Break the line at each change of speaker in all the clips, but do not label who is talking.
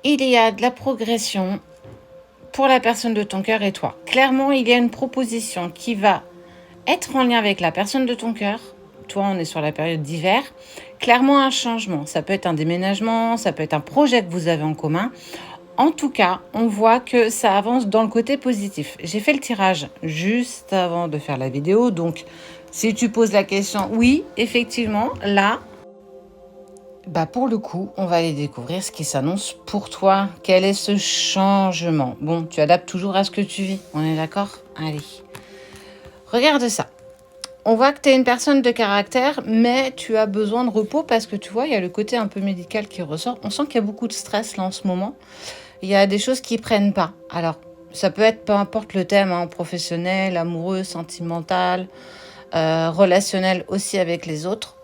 il y a de la progression pour la personne de ton cœur et toi. Clairement, il y a une proposition qui va être en lien avec la personne de ton cœur. Toi, on est sur la période d'hiver. Clairement, un changement. Ça peut être un déménagement, ça peut être un projet que vous avez en commun. En tout cas, on voit que ça avance dans le côté positif. J'ai fait le tirage juste avant de faire la vidéo. Donc, si tu poses la question, oui, effectivement, là, pour le coup, on va aller découvrir ce qui s'annonce pour toi. Quel est ce changement? Bon, tu adaptes toujours à ce que tu vis. On est d'accord? Allez. Regarde ça. On voit que tu es une personne de caractère, mais tu as besoin de repos parce que tu vois, il y a le côté un peu médical qui ressort. On sent qu'il y a beaucoup de stress là en ce moment. Il y a des choses qui ne prennent pas. Alors, ça peut être peu importe le thème, hein, professionnel, amoureux, sentimental, relationnel aussi avec les autres.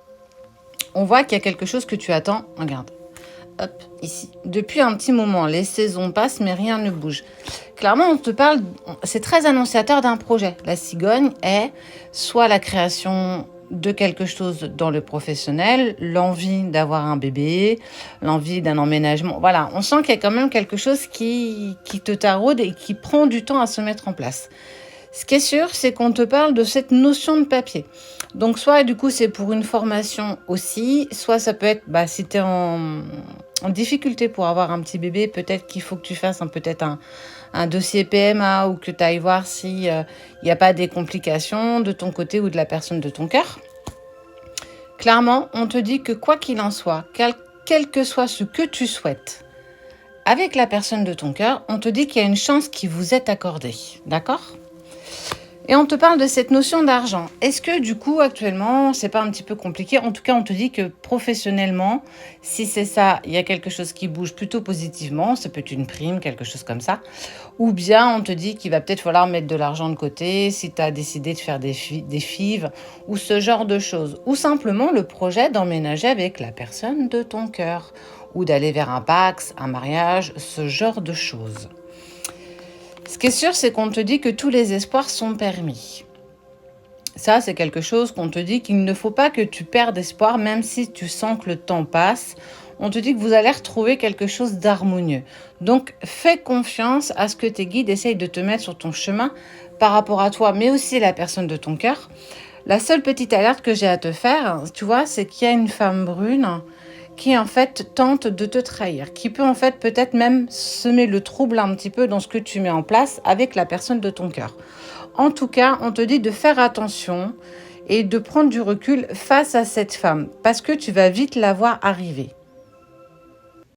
On voit qu'il y a quelque chose que tu attends. Regarde. Hop, ici. Depuis un petit moment, les saisons passent, mais rien ne bouge. Clairement, on te parle, c'est très annonciateur d'un projet. La cigogne est soit la création de quelque chose dans le professionnel, l'envie d'avoir un bébé, l'envie d'un emménagement. Voilà, on sent qu'il y a quand même quelque chose qui te taraude et qui prend du temps à se mettre en place. Ce qui est sûr, c'est qu'on te parle de cette notion de papier. Donc, soit du coup, c'est pour une formation aussi, soit ça peut être, si tu es en difficulté pour avoir un petit bébé, peut-être qu'il faut que tu fasses un dossier PMA ou que tu ailles voir s'il n'y a pas des complications de ton côté ou de la personne de ton cœur. Clairement, on te dit que quoi qu'il en soit, quel que soit ce que tu souhaites, avec la personne de ton cœur, on te dit qu'il y a une chance qui vous est accordée. D'accord ? Et on te parle de cette notion d'argent. Est-ce que du coup, actuellement, c'est pas un petit peu compliqué? En tout cas, on te dit que professionnellement, si c'est ça, il y a quelque chose qui bouge plutôt positivement. Ça peut être une prime, quelque chose comme ça. Ou bien, on te dit qu'il va peut-être falloir mettre de l'argent de côté si tu as décidé de faire des fives ou ce genre de choses. Ou simplement le projet d'emménager avec la personne de ton cœur. Ou d'aller vers un Pacs, un mariage, ce genre de choses. Ce qui est sûr, c'est qu'on te dit que tous les espoirs sont permis. Ça, c'est quelque chose qu'on te dit qu'il ne faut pas que tu perdes espoir, même si tu sens que le temps passe. On te dit que vous allez retrouver quelque chose d'harmonieux. Donc, fais confiance à ce que tes guides essayent de te mettre sur ton chemin par rapport à toi, mais aussi la personne de ton cœur. La seule petite alerte que j'ai à te faire, tu vois, c'est qu'il y a une femme brune qui en fait tente de te trahir, qui peut en fait peut-être même semer le trouble un petit peu dans ce que tu mets en place avec la personne de ton cœur. En tout cas, on te dit de faire attention et de prendre du recul face à cette femme parce que tu vas vite la voir arriver.